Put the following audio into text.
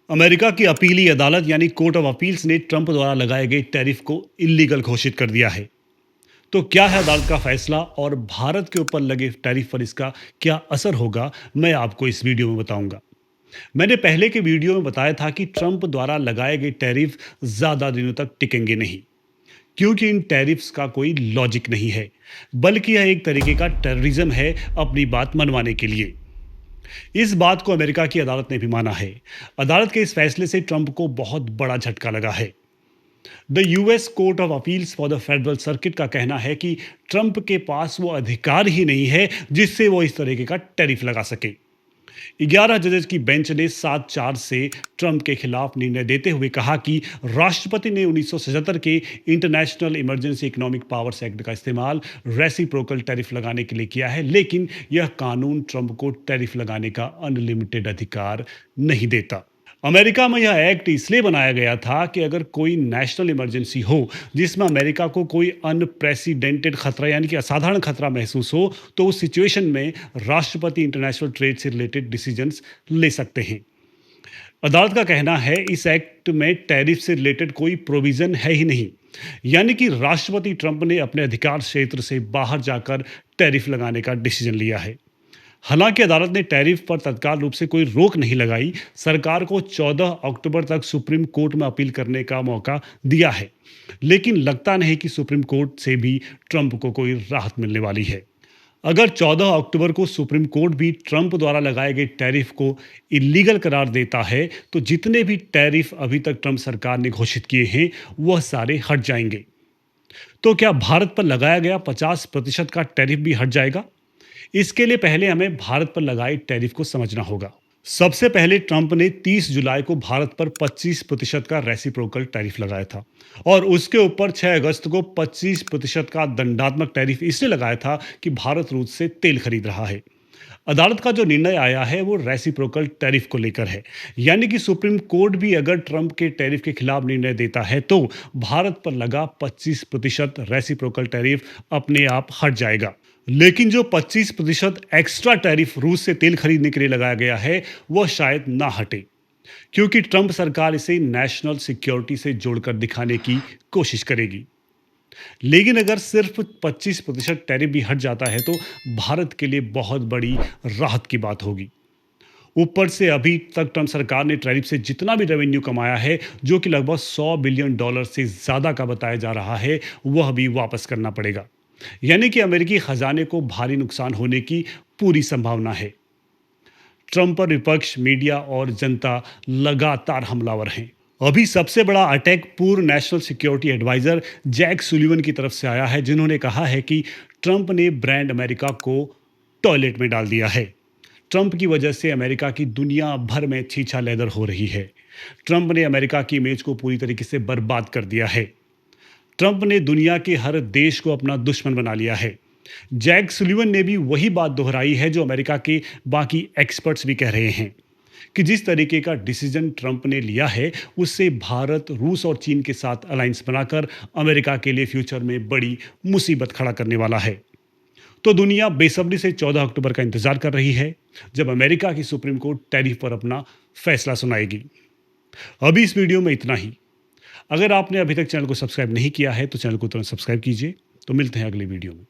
America की अपीली अदालत यानी कोर्ट ऑफ अपील्स ने ट्रंप द्वारा लगाए गए टैरिफ को इलीगल घोषित कर दिया है। तो क्या है अदालत का फैसला और भारत के ऊपर लगे टैरिफ पर इसका क्या असर होगा, मैं आपको इस वीडियो में बताऊंगा। मैंने पहले के वीडियो में बताया था कि ट्रंप द्वारा लगाए गए टैरिफ ज़्यादा दिनों तक टिकेंगे नहीं, क्योंकि इन टैरिफ्स का कोई लॉजिक नहीं है, बल्कि यह एक तरीके का टेररिज्म है अपनी बात मनवाने के लिए। इस बात को अमेरिका की अदालत ने भी माना है। अदालत के इस फैसले से ट्रंप को बहुत बड़ा झटका लगा है। The US court of appeals for the federal circuit का कहना है कि ट्रंप के पास वो अधिकार ही नहीं है जिससे वो इस तरीके का टैरिफ लगा सके। 11 जजेस की बेंच ने 7-4 से ट्रंप के खिलाफ निर्णय देते हुए कहा कि राष्ट्रपति ने 1977 के international emergency economic powers act का इस्तेमाल रेसिप्रोकल टैरिफ लगाने के लिए किया है, लेकिन यह कानून ट्रंप को टैरिफ लगाने का अनलिमिटेड अधिकार नहीं देता। अमेरिका में यह एक्ट इसलिए बनाया गया था कि अगर कोई नेशनल इमरजेंसी हो जिसमें अमेरिका को कोई अनप्रेसिडेंटेड खतरा यानी कि असाधारण खतरा महसूस हो, तो उस सिचुएशन में राष्ट्रपति इंटरनेशनल ट्रेड से रिलेटेड डिसीजंस ले सकते हैं। अदालत का कहना है इस एक्ट में टैरिफ से रिलेटेड कोई प्रोविजन है ही नहीं, यानी कि राष्ट्रपति ट्रंप ने अपने अधिकार क्षेत्र से बाहर जाकर टैरिफ लगाने का डिसीजन लिया है। हालांकि अदालत ने टैरिफ पर तत्काल रूप से कोई रोक नहीं लगाई, सरकार को 14 अक्टूबर तक सुप्रीम कोर्ट में अपील करने का मौका दिया है, लेकिन लगता नहीं कि सुप्रीम कोर्ट से भी ट्रंप को कोई राहत मिलने वाली है। अगर 14 अक्टूबर को सुप्रीम कोर्ट भी ट्रंप द्वारा लगाए गए टैरिफ को इलीगल करार देता है, तो जितने भी टैरिफ अभी तक ट्रंप सरकार ने घोषित किए हैं वह सारे हट जाएंगे। तो क्या भारत पर लगाया गया 50% का टैरिफ भी हट जाएगा? इसके लिए पहले हमें भारत पर लगाए टैरिफ को समझना होगा। सबसे पहले ट्रंप ने 30 जुलाई को भारत पर 25% का रेसिप्रोकल टैरिफ लगाया था और उसके ऊपर 6 अगस्त को 25% का दंडात्मक टैरिफ इसलिए लगाया था कि भारत रूस से तेल खरीद रहा है। अदालत का जो निर्णय आया है वो रेसिप्रोकल टैरिफ को लेकर है, यानी कि सुप्रीम कोर्ट भी अगर ट्रंप के टैरिफ के खिलाफ निर्णय देता है तो भारत पर लगा 25% रेसिप्रोकल टैरिफ अपने आप हट जाएगा। लेकिन जो 25% एक्स्ट्रा टैरिफ रूस से तेल खरीदने के लिए लगाया गया है वह शायद ना हटे, क्योंकि ट्रंप सरकार इसे नेशनल सिक्योरिटी से जोड़कर दिखाने की कोशिश करेगी। लेकिन अगर सिर्फ 25% टैरिफ भी हट जाता है तो भारत के लिए बहुत बड़ी राहत की बात होगी। ऊपर से अभी तक ट्रंप सरकार ने टैरिफ से जितना भी रेवेन्यू कमाया है, जो कि लगभग $100 बिलियन से ज़्यादा का बताया जा रहा है, वह भी वापस करना पड़ेगा। यानी कि अमेरिकी खजाने को भारी नुकसान होने की पूरी संभावना है। ट्रंप पर विपक्ष, मीडिया और जनता लगातार हमलावर हैं। अभी सबसे बड़ा अटैक पूर्व national security adviser Jake Sullivan की तरफ से आया है, जिन्होंने कहा है कि ट्रंप ने ब्रांड अमेरिका को टॉयलेट में डाल दिया है। ट्रंप की वजह से अमेरिका की दुनिया भर में छीछा लेदर हो रही है। ट्रंप ने अमेरिका की इमेज को पूरी तरीके से बर्बाद कर दिया है। ट्रंप ने दुनिया के हर देश को अपना दुश्मन बना लिया है। जैक सुलिवन ने भी वही बात दोहराई है जो अमेरिका के बाकी एक्सपर्ट्स भी कह रहे हैं कि जिस तरीके का डिसीजन ट्रंप ने लिया है उससे भारत, रूस और चीन के साथ अलायंस बनाकर अमेरिका के लिए फ्यूचर में बड़ी मुसीबत खड़ा करने वाला है। तो दुनिया बेसब्री से 14 अक्टूबर का इंतजार कर रही है, जब अमेरिका की सुप्रीम कोर्ट टैरिफ पर अपना फैसला सुनाएगी। अभी इस वीडियो में इतना ही। अगर आपने अभी तक चैनल को सब्सक्राइब नहीं किया है तो चैनल को तुरंत सब्सक्राइब कीजिए। तो मिलते हैं अगली वीडियो में।